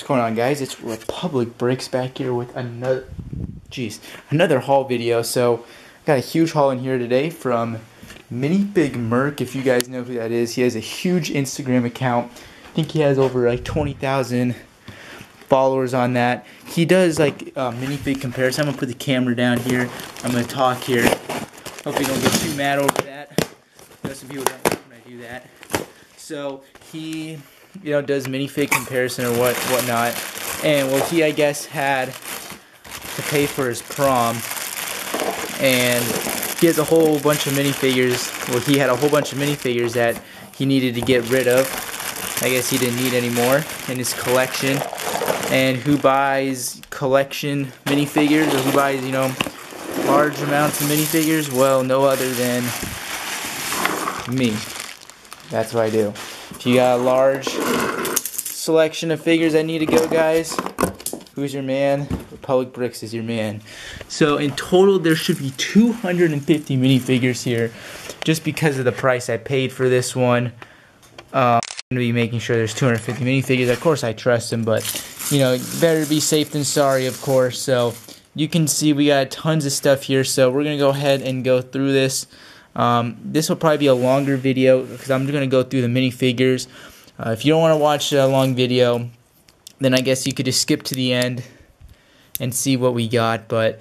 going on, guys? It's Republic Bricks back here with another haul video. So got a huge haul in here today from Minifig if you guys know who that is. He has a huge Instagram account. I think he has over like 20,000 followers on that. He does like minifig comparison. I'm gonna put the camera down here. I'm gonna talk here. Hope you don't get too mad over that. I know some people don't like when I do that. So he, does minifig comparison or whatnot. And well, he I guess had to pay for his prom, and he has a whole bunch of minifigures. Well, he had a whole bunch of minifigures that he needed to get rid of. I guess he didn't need anymore in his collection. And who buys collection minifigures, or who buys, large amounts of minifigures? Well, no other than me. That's what I do. If you got a large selection of figures that need to go, guys, who's your man? Republic Bricks is your man. So in total, there should be 250 minifigures here, just because of the price I paid for this one. I'm going to be making sure there's 250 minifigures. Of course, I trust him, but, better be safe than sorry, of course. So you can see we got tons of stuff here, so we're going to go ahead and go through this. This will probably be a longer video, because I'm going to go through the minifigures. If you don't want to watch a long video, then I guess you could just skip to the end and see what we got. But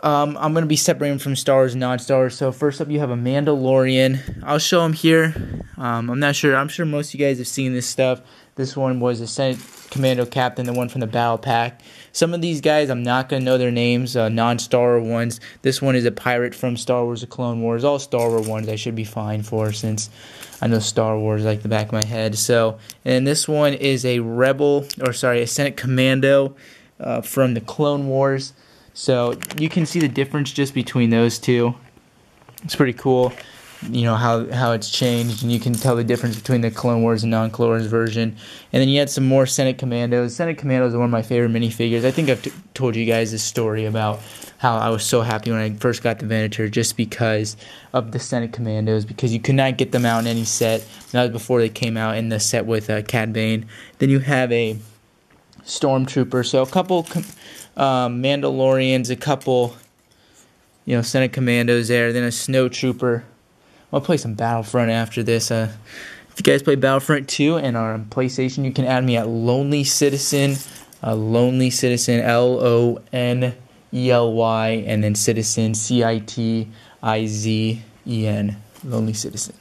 I'm going to be separating from Star Wars and non-Star Wars. So first up, you have a Mandalorian. I'll show him here. I'm not sure. I'm sure most of you guys have seen this stuff. This one was a Commando Captain, the one from the Battle Pack. Some of these guys, I'm not going to know their names, non-Star Wars ones. This one is a pirate from Star Wars: The Clone Wars. All Star Wars ones I should be fine for, since I know Star Wars like the back of my head. So, and this one is a a Senate Commando from the Clone Wars. So you can see the difference just between those two. It's pretty cool, how it's changed, and you can tell the difference between the Clone Wars and non-Clone Wars version. And then you had some more Senate Commandos. Senate Commandos are one of my favorite minifigures. I think I've told you guys this story about how I was so happy when I first got the Venator, just because of the Senate Commandos, because you could not get them out in any set. That was before they came out in the set with Cad Bane. Then you have a Stormtrooper, so a couple Mandalorians, a couple Senate Commandos there, then a Snow Trooper. I'll play some Battlefront after this. If you guys play Battlefront 2 and are on PlayStation, you can add me at Lonely Citizen, Lonely Citizen, Lonely, and then Citizen, Citizen, Lonely Citizen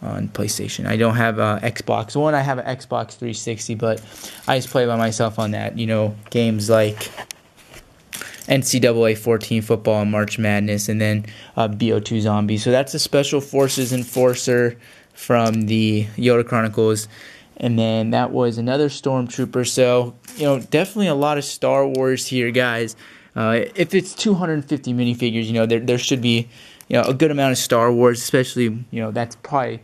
on PlayStation. I don't have Xbox One. I have an Xbox 360, but I just play by myself on that. Games like NCAA 14 football and March Madness, and then BO2 Zombies. So that's a Special Forces Enforcer from the Yoda Chronicles. And then that was another Stormtrooper. So, definitely a lot of Star Wars here, guys. If it's 250 minifigures, there should be, a good amount of Star Wars, especially, that's probably,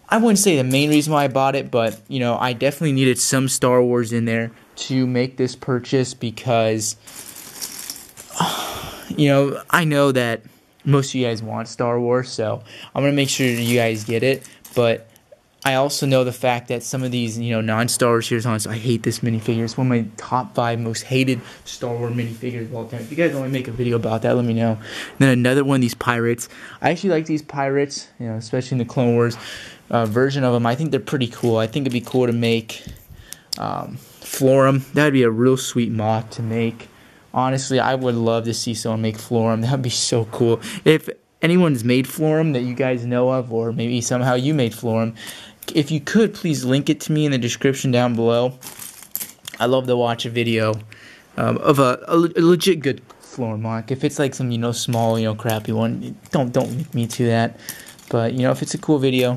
I wouldn't say the main reason why I bought it, but, I definitely needed some Star Wars in there to make this purchase, because I know that most of you guys want Star Wars, so I'm going to make sure you guys get it. But I also know the fact that some of these, non-Star Wars heroes on, so I hate this minifigure. It's one of my top 5 most hated Star Wars minifigures of all time. If you guys want to make a video about that, let me know. And then another one of these pirates. I actually like these pirates, especially in the Clone Wars version of them. I think they're pretty cool. I think it'd be cool to make Florum. That would be a real sweet mock to make. Honestly, I would love to see someone make Florum. That would be so cool. If anyone's made Florum that you guys know of, or maybe somehow you made Florum, if you could, please link it to me in the description down below. I love to watch a video of a legit good Florum mock. If it's like some, small, crappy one, don't link me to that. But, if it's a cool video,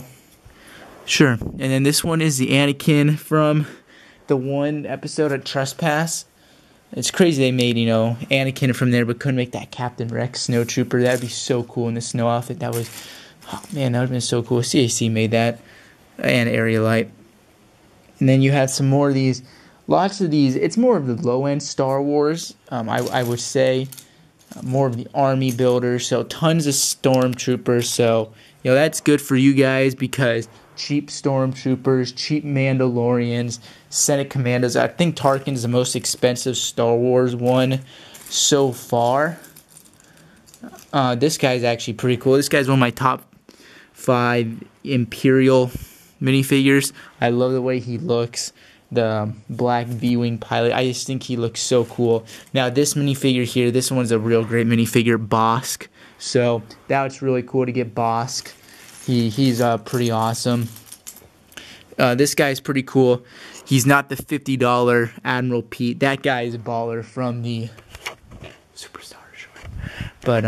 sure. And then this one is the Anakin from the one episode of Trespass. It's crazy they made, Anakin from there, but couldn't make that Captain Rex Snow Trooper. That'd be so cool in the snow outfit. That was, oh man, that would have been so cool. CAC made that, and Aerolite. And then you have some more of these, lots of these. It's more of the low-end Star Wars, I would say. More of the army builders, so tons of Stormtroopers. So, you know, that's good for you guys because cheap Stormtroopers, cheap Mandalorians, Senate Commandos. I think Tarkin's the most expensive Star Wars one so far. This guy's actually pretty cool. This guy's one of my top 5 Imperial minifigures. I love the way he looks. The black V-Wing pilot. I just think he looks so cool. Now this minifigure here, this one's a real great minifigure, Bosk. So that's really cool to get Bosk. He's pretty awesome. This guy's pretty cool. He's not the $50 Admiral Pete. That guy is a baller from the Superstar short. But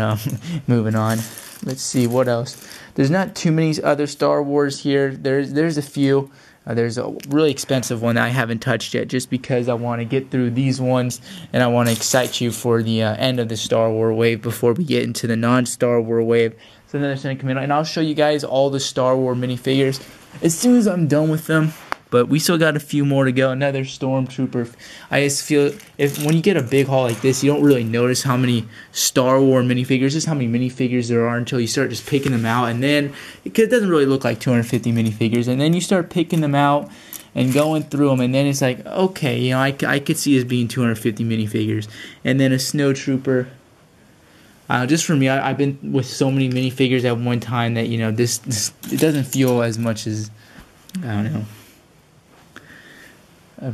moving on. Let's see what else. There's not too many other Star Wars here. There's a few. There's a really expensive one that I haven't touched yet just because I want to get through these ones and I want to excite you for the end of the Star Wars wave before we get into the non-Star Wars wave. So another Senate Commando, and I'll show you guys all the Star Wars minifigures as soon as I'm done with them. But we still got a few more to go. Another Stormtrooper. I just feel when you get a big haul like this, you don't really notice how many Star Wars minifigures, just how many minifigures there are until you start just picking them out. And then, because it doesn't really look like 250 minifigures. And then you start picking them out and going through them. And then it's like, okay, you know, I could see as being 250 minifigures. And then a Snowtrooper. Just for me, I've been with so many minifigures at one time that, you know, this it doesn't feel as much as, I don't know.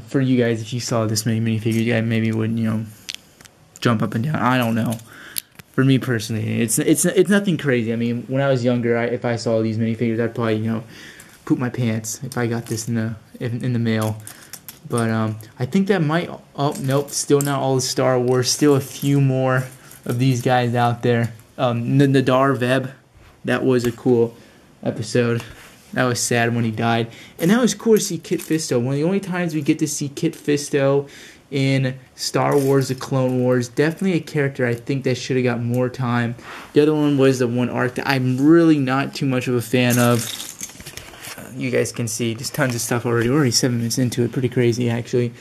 For you guys, if you saw this many minifigures, you guys maybe would, you know, jump up and down. I don't know. For me personally, it's nothing crazy. I mean, when I was younger, if I saw these minifigures, I'd probably, you know, poop my pants if I got this in the mail. But I think that might. Oh nope, still not all the Star Wars. Still a few more of these guys out there. Nadar Veb, that was a cool episode. That was sad when he died. And that was cool to see Kit Fisto. One of the only times we get to see Kit Fisto in Star Wars The Clone Wars. Definitely a character I think that should have got more time. The other one was the one arc that I'm really not too much of a fan of. You guys can see just tons of stuff already. We're already 7 minutes into it. Pretty crazy, actually.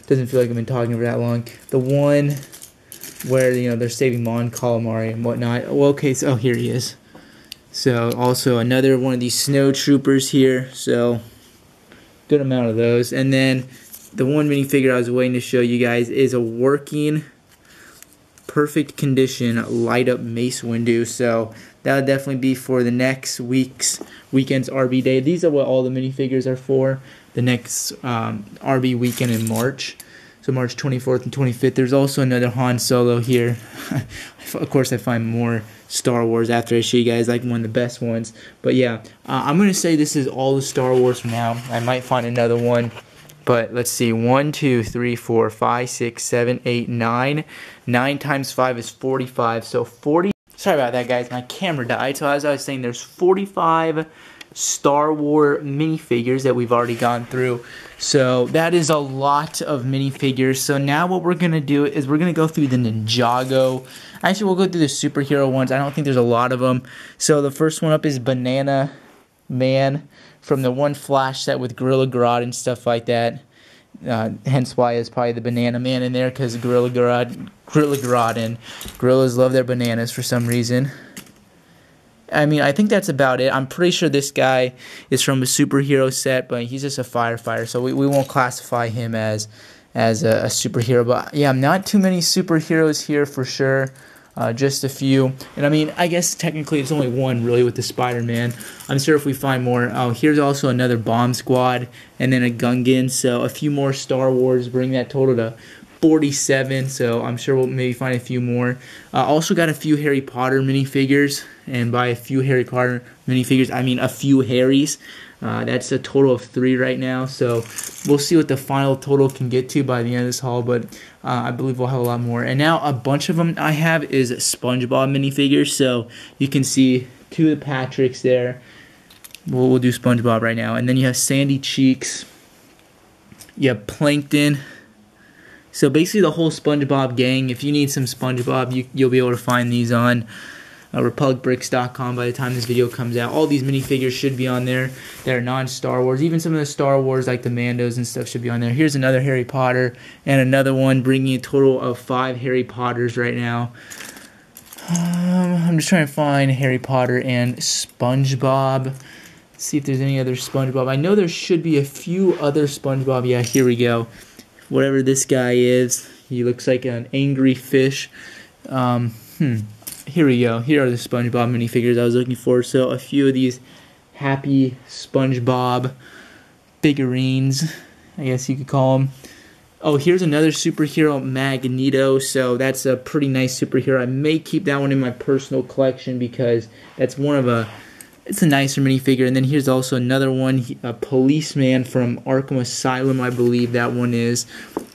Doesn't feel like I've been talking for that long. The one where, you know, they're saving Mon Calamari and whatnot. Well, okay, so here he is. So also another one of these Snowtroopers here. So good amount of those. And then the one minifigure I was waiting to show you guys is a working, perfect condition light up Mace Windu. So that'll definitely be for the next weekend's RB day. These are what all the minifigures are for. The next RB weekend in March. So March 24th and 25th. There's also another Han Solo here. Of course, I find more Star Wars after I show you guys like one of the best ones. But yeah, I'm going to say this is all the Star Wars for now. I might find another one. But let's see. 1, 2, 3, 4, 5, 6, 7, 8, 9. 9 times 5 is 45. So 40. Sorry about that, guys. My camera died. So as I was saying, there's 45 Star Wars minifigures that we've already gone through. So that is a lot of minifigures. So now what we're going to do is we're going to go through the Ninjago. Actually, we'll go through the superhero ones. I don't think there's a lot of them. So the first one up is Banana Man from the one Flash set with Gorilla Grodd and stuff like that. Hence why it's probably the Banana Man in there, because Gorilla Grodd and gorillas love their bananas for some reason. I mean, I think that's about it. I'm pretty sure this guy is from a superhero set, but he's just a firefighter, so we won't classify him as a superhero. But yeah, not too many superheroes here for sure. Just a few. And I mean, I guess technically it's only one really with the Spider-Man. I'm sure if we find more. Oh, here's also another Bomb Squad and then a Gungan. So a few more Star Wars, bring that total to 47. So I'm sure we'll maybe find a few more. Also got a few Harry Potter minifigures. And by a few Harry Potter minifigures, I mean a few Harrys. That's a total of 3 right now. So we'll see what the final total can get to by the end of this haul. But I believe we'll have a lot more. And now a bunch of them I have is SpongeBob minifigures. So you can see 2 of the Patricks there. We'll do SpongeBob right now. And then you have Sandy Cheeks. You have Plankton. So basically the whole SpongeBob gang. If you need some SpongeBob, you'll be able to find these on RepublicBricks.com by the time this video comes out. All these minifigures should be on there. They're non-Star Wars. Even some of the Star Wars, like the Mandos and stuff, should be on there. Here's another Harry Potter and another one, bringing a total of 5 Harry Potters right now. I'm just trying to find Harry Potter and SpongeBob. Let's see if there's any other SpongeBob. I know there should be a few other SpongeBob. Yeah, here we go. Whatever this guy is, he looks like an angry fish. Here we go. Here are the SpongeBob minifigures I was looking for. So a few of these happy SpongeBob figurines, I guess you could call them. Oh, here's another superhero, Magneto. So that's a pretty nice superhero. I may keep that one in my personal collection because that's it's a nicer minifigure. And then here's also another one, a policeman from Arkham Asylum, I believe that one is.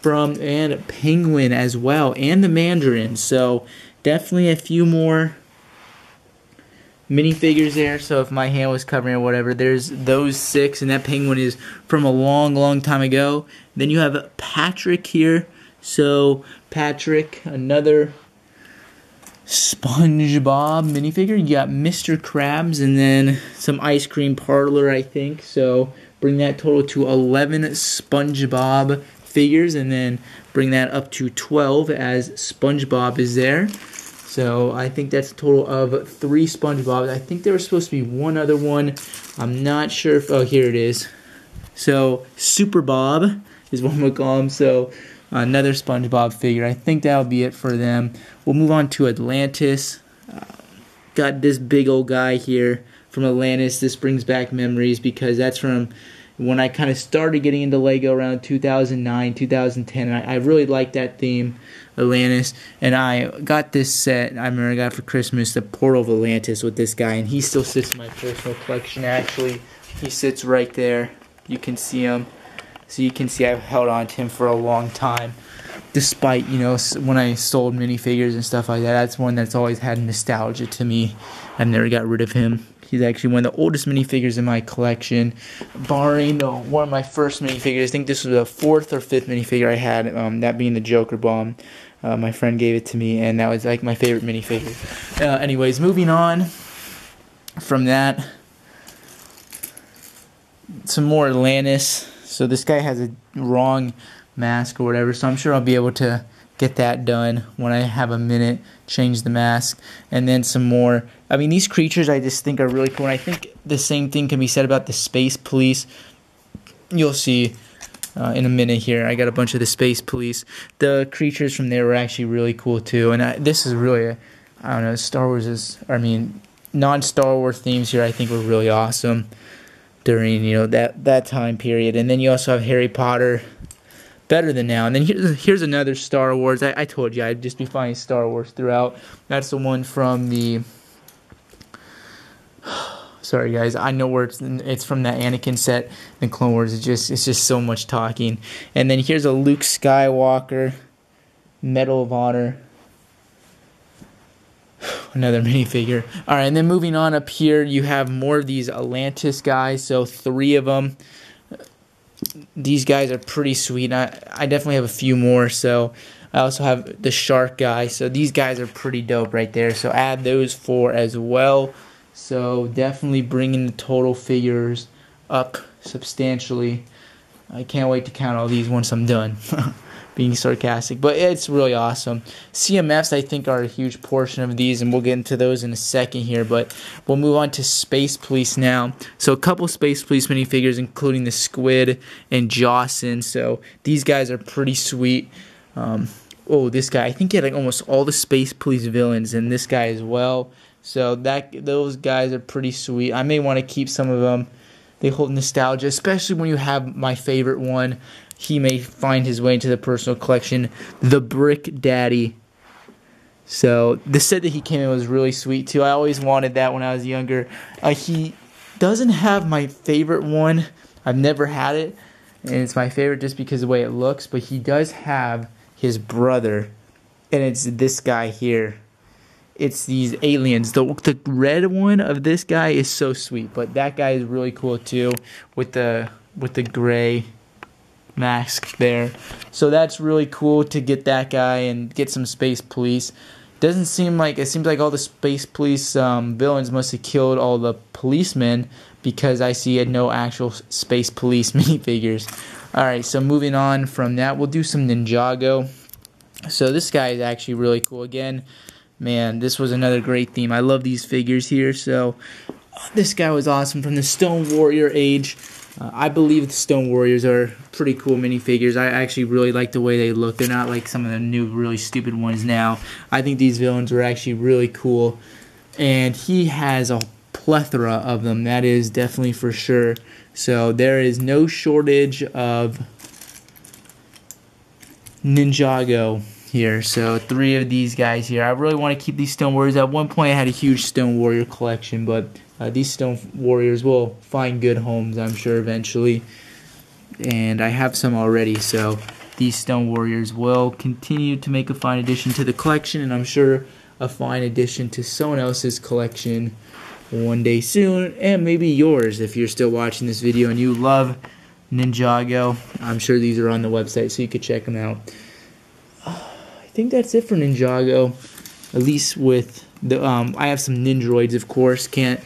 And Penguin as well, and the Mandarin. So definitely a few more minifigures there. So if my hand was covering or whatever, there's those 6, and that Penguin is from a long time ago. Then you have Patrick here. So Patrick, another SpongeBob minifigure. You got Mr. Krabs, and then some ice cream parlor, I think. So bring that total to 11 SpongeBob figures, and then bring that up to 12 as SpongeBob is there. So I think that's a total of 3 SpongeBobs. I think there was supposed to be one other one. I'm not sure if... Oh, here it is. So Super Bob is what we'll call him. So another SpongeBob figure. I think that'll be it for them. We'll move on to Atlantis. Got this big old guy here from Atlantis. This brings back memories because that's from when I kind of started getting into Lego around 2009, 2010. And I really liked that theme, Atlantis. And I got this set, I remember I got it for Christmas, the Portal of Atlantis with this guy. And he still sits in my personal collection, actually. He sits right there. You can see him. So you can see I've held on to him for a long time. Despite, you know, when I sold minifigures and stuff like that, that's one that's always had nostalgia to me. I've never got rid of him. He's actually one of the oldest minifigures in my collection, barring one of my first minifigures. I think this was the 4th or 5th minifigure I had, that being the Joker Bomb. My friend gave it to me, and that was like my favorite minifigure. Anyways, moving on from that, some more Atlantis. So this guy has a wrong mask or whatever, so I'm sure I'll be able to get that done when I have a minute, change the mask. And then some more, I mean, these creatures I just think are really cool, and I think the same thing can be said about the Space Police. You'll see in a minute here. I got a bunch of the Space Police. The creatures from there were actually really cool too, and this is really I don't know, Star Wars is, I mean, non-Star Wars themes here I think were really awesome during, you know, that time period. And then you also have Harry Potter, better than now. And then here's another Star Wars. I told you I'd just be finding Star Wars throughout. That's the one from the... Sorry guys, I know where it's from that Anakin set in Clone Wars. It's just so much talking. And then here's a Luke Skywalker Medal of Honor. Another minifigure. All right, and then moving on up here, you have more of these Atlantis guys. So 3 of them. These guys are pretty sweet. I definitely have a few more. So I also have the shark guy. So these guys are pretty dope right there. So add those 4 as well. So definitely bringing the total figures up substantially. I can't wait to count all these once I'm done. Being sarcastic, but it's really awesome. CMFs I think are a huge portion of these, and we'll get into those in a second here, but we'll move on to Space Police now. So a couple Space Police minifigures, including the Squid and Jawson. So these guys are pretty sweet. Oh, this guy, I think he had like almost all the Space Police villains, and this guy as well. So those guys are pretty sweet. I may want to keep some of them. They hold nostalgia, especially when you have my favorite one. He may find his way into the personal collection, the Brick Daddy. So the set that he came in was really sweet too. I always wanted that when I was younger. He doesn't have my favorite one. I've never had it, and it's my favorite just because of the way it looks. But he does have his brother, and it's this guy here. It's these aliens. The red one of this guy is so sweet, but that guy is really cool too, with the gray mask there. So that's really cool to get that guy and get some Space Police. It seems like all the Space Police villains must have killed all the policemen, because I see no actual Space Police minifigures. Alright, so moving on from that, we'll do some Ninjago. So this guy is actually really cool. Again, man, this was another great theme. I love these figures here. So this guy was awesome from the Stone Warrior age. I believe the Stone Warriors are pretty cool minifigures. I actually really like the way they look. They're not like some of the new really stupid ones now. I think these villains are actually really cool. And he has a plethora of them. That is definitely for sure. So there is no shortage of Ninjago here. So 3 of these guys here. I really want to keep these Stone Warriors. At one point I had a huge Stone Warrior collection, but these Stone Warriors will find good homes, I'm sure, eventually. And I have some already, so these Stone Warriors will continue to make a fine addition to the collection, and I'm sure a fine addition to someone else's collection one day soon, and maybe yours if you're still watching this video and you love Ninjago. I'm sure these are on the website, so you could check them out. I think that's it for Ninjago, at least with the I have some Ninjroids, of course. Can't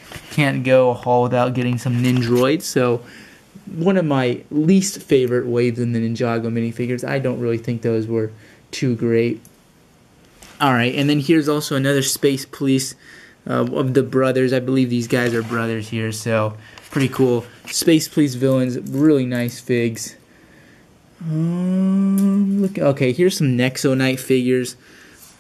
go a haul without getting some Ninjroids. So one of my least favorite waves in the Ninjago minifigures. I don't really think those were too great. Alright, and then here's also another Space Police of the brothers. I believe these guys are brothers here, so pretty cool. Space Police villains, really nice figs. Look, okay, here's some Nexo Knight figures.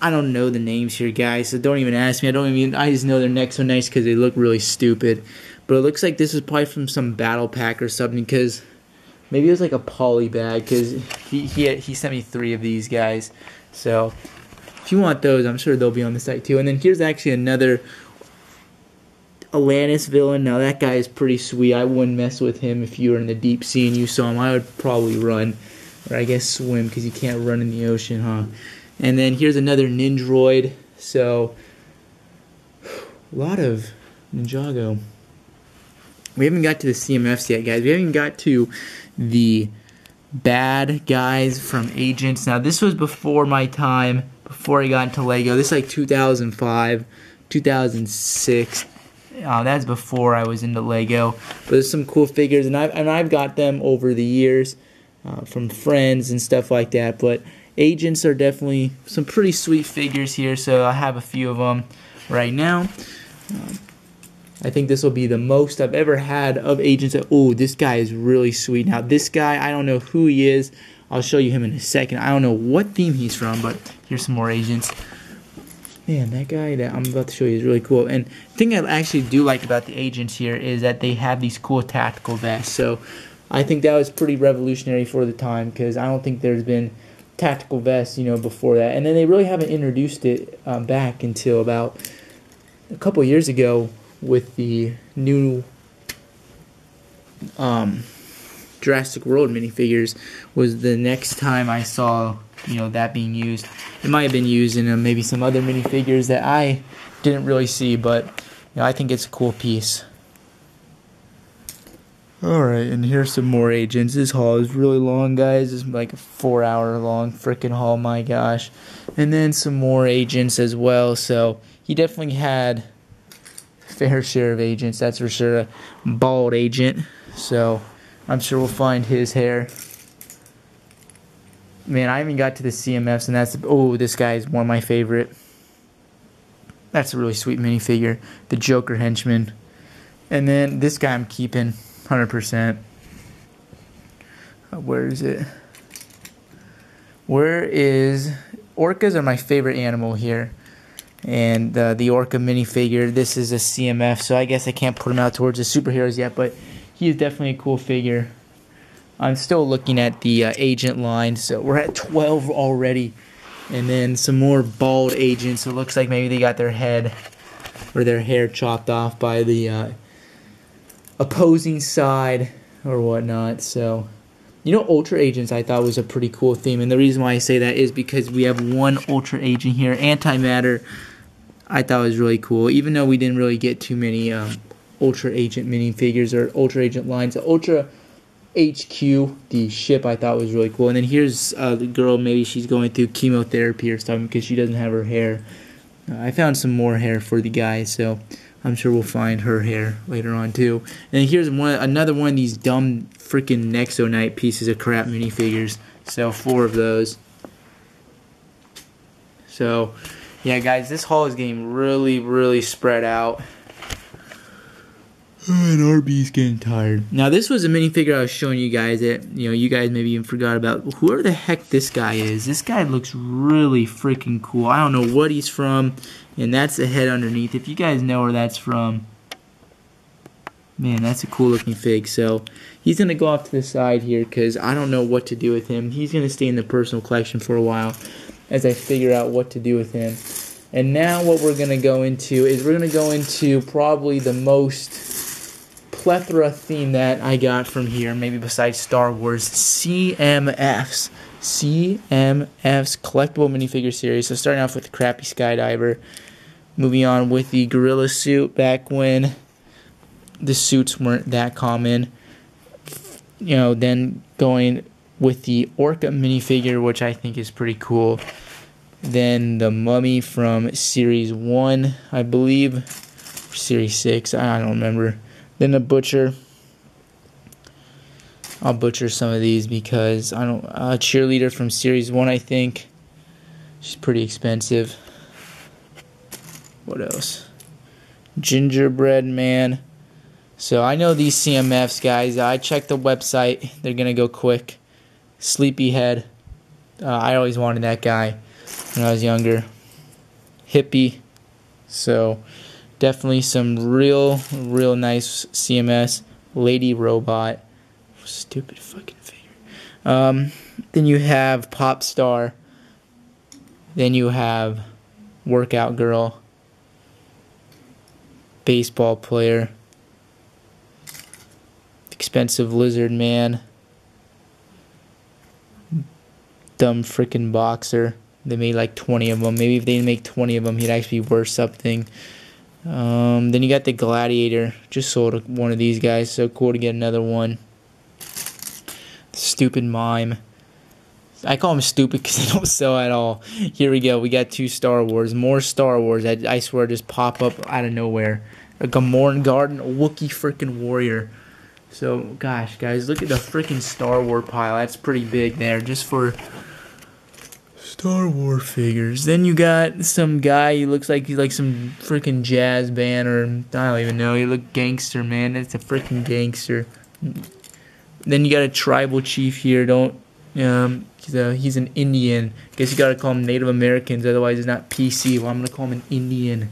I don't know the names here, guys, so don't even ask me. I just know they're Nexo Knights because they look really stupid. But it looks like this is probably from some battle pack or something, because maybe it was like a poly bag, because he sent me 3 of these guys. So if you want those, I'm sure they'll be on the site too. And then here's actually another Atlantis villain. Now that guy is pretty sweet. I wouldn't mess with him if you were in the deep sea and you saw him. I would probably run, or I guess swim, because you can't run in the ocean, huh? And then here's another Ninjroid. So a lot of Ninjago. We haven't got to the CMFs yet, guys. We haven't got to the bad guys from Agents. Now this was before my time, before I got into Lego. This is like 2005, 2006. That's before I was into Lego. But there's some cool figures, and I've got them over the years from friends and stuff like that. But Agents are definitely some pretty sweet figures here, so I have a few of them right now. I think this will be the most I've ever had of Agents. Oh, this guy is really sweet. Now this guy, I don't know who he is. I'll show you him in a second. I don't know what theme he's from, but here's some more Agents. Man, that guy that I'm about to show you is really cool. And the thing I actually do like about the Agents here is that they have these cool tactical vests. So I think that was pretty revolutionary for the time, because I don't think there's been tactical vests, before that. And then they really haven't introduced it back until about a couple years ago with the new Jurassic World minifigures. Was the next time I saw that being used. It might have been used in maybe some other minifigures that I didn't really see, but I think it's a cool piece. Alright, and here's some more Agents. This haul is really long, guys. It's like a 4-hour long freaking haul, my gosh. And then some more Agents as well. So he definitely had a fair share of Agents, that's for sure. A bald Agent, so I'm sure we'll find his hair. Man, I haven't got to the CMFs, and that's... Oh, this guy is one of my favorite. That's a really sweet minifigure. The Joker Henchman. And then this guy I'm keeping 100%. Where is it? Where is... Orcas are my favorite animal here. And the Orca minifigure. This is a CMF, so I guess I can't put him out towards the superheroes yet, but he is definitely a cool figure. I'm still looking at the Agent line, so we're at 12 already. And then some more bald Agents. It looks like maybe they got their head or their hair chopped off by the opposing side or whatnot. So, Ultra Agents I thought was a pretty cool theme. And the reason why I say that is because we have one Ultra Agent here. Antimatter I thought was really cool. Even though we didn't really get too many Ultra Agent minifigures or Ultra Agent lines. The Ultra HQ, the ship, I thought was really cool. And then here's the girl, maybe she's going through chemotherapy or something because she doesn't have her hair. I found some more hair for the guy, so I'm sure we'll find her hair later on too. And here's another one of these dumb freaking Nexo Knight pieces of crap minifigures. So 4 of those. So Yeah, guys, this haul is getting really spread out. And RB's getting tired. Now, this was a minifigure I was showing you guys that, you guys maybe even forgot about. Whoever the heck this guy is. This guy looks really freaking cool. I don't know what he's from. And that's the head underneath. If you guys know where that's from, man, that's a cool looking fig. So he's going to go off to the side here because I don't know what to do with him. He's going to stay in the personal collection for a while as I figure out what to do with him. And now what we're going to go into is we're going to go into probably the most plethora theme that I got from here, maybe besides Star Wars, CMFs. CMF's collectible minifigure series. So starting off with the crappy skydiver. Moving on with the gorilla suit back when the suits weren't that common. Then going with the Orca minifigure, which I think is pretty cool. Then the mummy from Series 1, I believe. Series 6, I don't remember. Then the butcher. I'll butcher some of these because I don't. A cheerleader from Series 1, I think. She's pretty expensive. What else? Gingerbread Man. So I know these CMFs, guys. I checked the website. They're going to go quick. Sleepyhead. I always wanted that guy when I was younger. Hippie. So definitely some real nice CMS. Lady Robot. Stupid fucking figure. Then you have Pop Star. Then you have Workout Girl. Baseball player. Expensive Lizard Man. Dumb freaking boxer. They made like 20 of them. Maybe if they didn't make 20 of them, he'd actually be worth something. Then you got the Gladiator. Just sold one of these guys. So cool to get another one. Stupid Mime. I call them stupid because they don't sell at all. Here we go. We got 2 Star Wars. More Star Wars. I swear just pop up out of nowhere. A Gamorrean Garden. A Wookiee freaking warrior. So, gosh, guys, look at the freaking Star Wars pile. That's pretty big there just for Star Wars figures. Then you got some guy. He looks like he's like some freaking jazz band or I don't even know. He look gangster, man. That's a freaking gangster. Then you got a tribal chief here. He's an Indian. Guess you gotta call him Native Americans, otherwise it's not PC. Well, I'm gonna call him an Indian.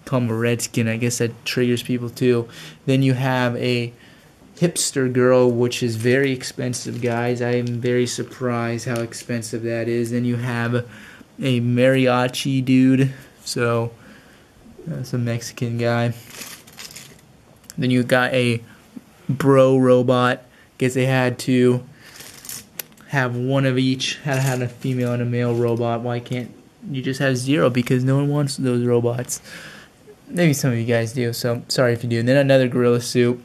Call him a redskin. I guess that triggers people too. Then you have a Hipster Girl, which is very expensive, guys. I am very surprised how expensive that is. Then you have a mariachi dude. So that's a Mexican guy. Then you got a bro robot. Guess they had to have one of each. Had to have a female and a male robot. Why can't you just have 0? Because no one wants those robots. Maybe some of you guys do, so sorry if you do. And then another gorilla suit.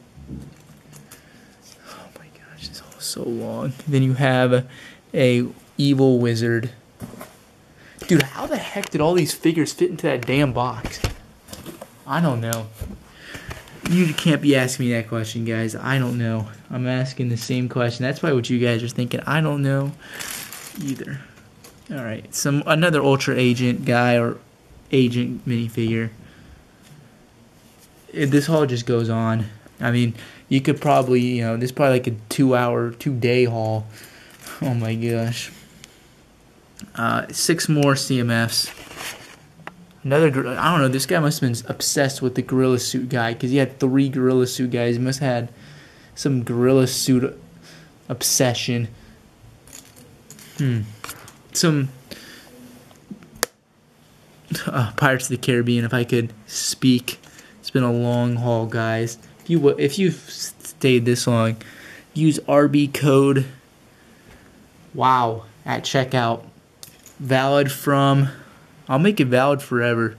Oh my gosh, this whole is so long. Then you have a evil wizard. Dude, how the heck did all these figures fit into that damn box? I don't know. You can't be asking me that question, guys. I don't know. I'm asking the same question. That's probably what you guys are thinking. I don't know either. Alright, another Ultra Agent guy or Agent minifigure. This haul just goes on. I mean, you could probably, this is probably like a 2-day haul. Oh my gosh. 6 more CMFs. Another, I don't know, this guy must have been obsessed with the gorilla suit guy because he had 3 gorilla suit guys. He must have had some gorilla suit obsession. Some Pirates of the Caribbean, if I could speak. It's been a long haul, guys. If you've stayed this long, use RB code WOW at checkout. Valid from, I'll make it valid forever.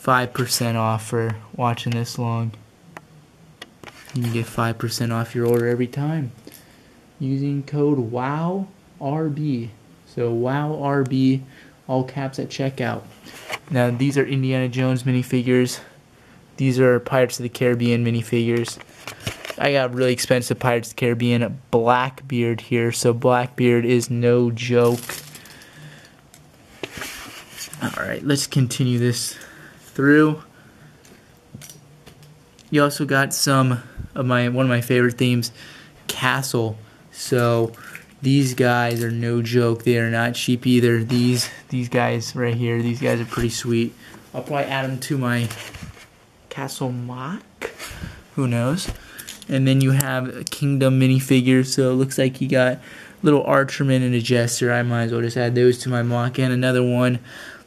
5% off for watching this long. You can get 5% off your order every time using code WOWRB. So WOWRB, all caps at checkout. Now these are Indiana Jones minifigures. These are Pirates of the Caribbean minifigures. I got really expensive Pirates of the Caribbean Blackbeard here. So Blackbeard is no joke. Alright, let's continue this through. You also got some of one of my favorite themes, Castle. So these guys are no joke. They are not cheap either. These guys right here, these guys are pretty sweet. I'll probably add them to my Castle MOCS. Who knows? And then you have a Kingdom minifigure. So it looks like you got little Archerman and a Jester. I might as well just add those to my MOCS. And another one.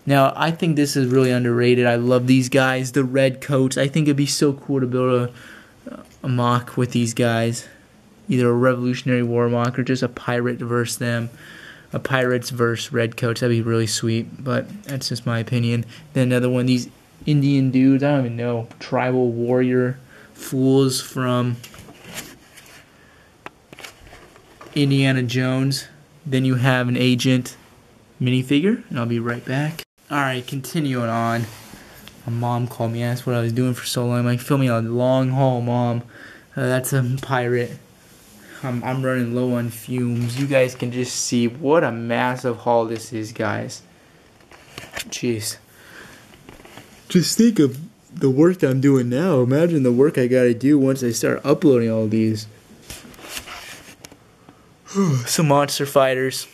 Now, I think this is really underrated. I love these guys, the Redcoats. I think it'd be so cool to build a MOCS with these guys. Either a Revolutionary War MOCS or just a pirate versus them. A pirates versus Redcoats. That'd be really sweet, but that's just my opinion. Then another one, these Indian dudes. I don't even know. Tribal warrior fools from Indiana Jones. Then you have an Agent minifigure, and I'll be right back. Alright, continuing on. My mom called me, asked what I was doing for so long. I'm like, filming a long haul, Mom. That's a pirate. I'm running low on fumes. You guys can just see what a massive haul this is, guys. Jeez. Just think of the work I'm doing now. Imagine the work I gotta do once I start uploading all these. Some monster fighters.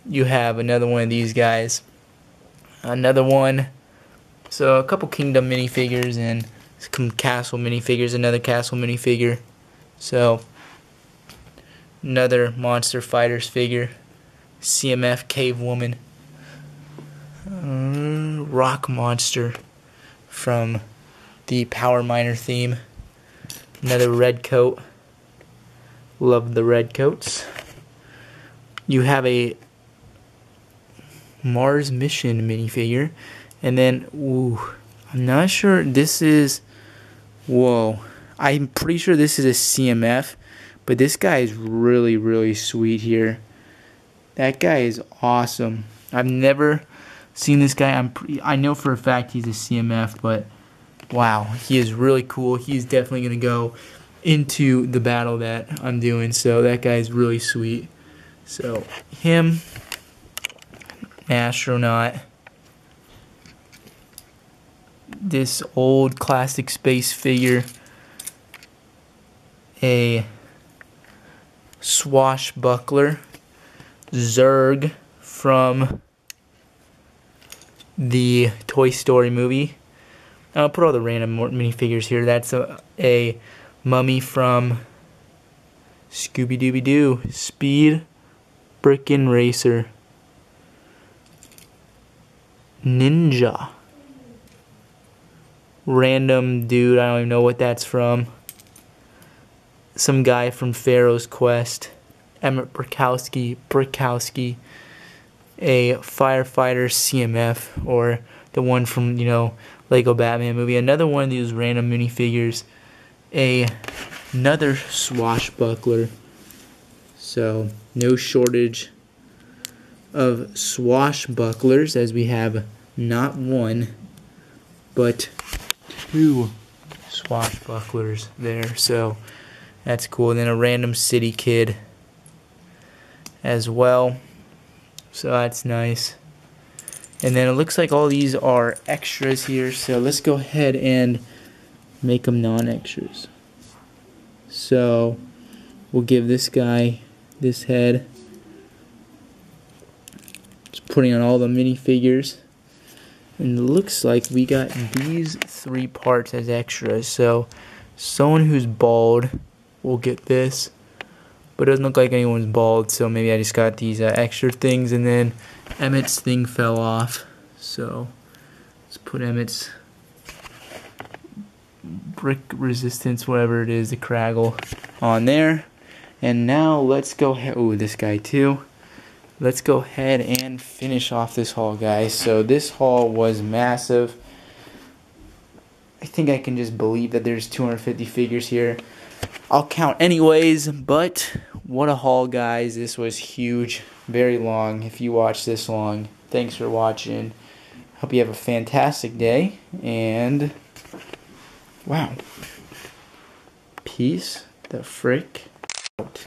You have another one of these guys. Another one. So a couple Kingdom minifigures and some Castle minifigures. Another Castle minifigure. So another Monster Fighters figure. CMF Cave Woman. Rock Monster from the Power Miner theme. Another Redcoat. Love the Redcoats. You have a Mars Mission minifigure. And then, ooh, I'm not sure this is, whoa. I'm pretty sure this is a CMF. But this guy is really, really sweet here. That guy is awesome. I've never seen this guy. I know for a fact he's a CMF, but wow, he is really cool. He's definitely going to go into the battle that I'm doing. So that guy is really sweet. So him, Astronaut, this old classic space figure, a Swashbuckler, Zurg from the Toy Story movie. I'll put all the random minifigures here. That's a mummy from Scooby-Dooby-Doo, Speed Brickin' Racer, Ninja, random dude, I don't even know what that's from. Some guy from Pharaoh's Quest, Emmett Brickowski, a firefighter CMF, or the one from, you know, Lego Batman movie. Another one of these random minifigures, another Swashbuckler. So no shortage of swashbucklers, as we have not one but two swashbucklers there. So that's cool. And then a random city kid as well. So that's nice. And then it looks like all these are extras here. So let's go ahead and make them non-extras. So we'll give this guy this head. Just putting on all the minifigures. And it looks like we got these 3 parts as extras. So someone who's bald will get this. But it doesn't look like anyone's bald, so maybe I just got these extra things. And then Emmett's thing fell off. So let's put Emmett's brick resistance, whatever it is, the Craggle, on there. And now let's go ahead. Oh, this guy too. Let's go ahead and finish off this haul, guys. So this haul was massive. I think I can just believe that there's 250 figures here. I'll count anyways, but what a haul, guys. This was huge, very long. If you watched this long, thanks for watching. Hope you have a fantastic day, and wow. Peace the frick out.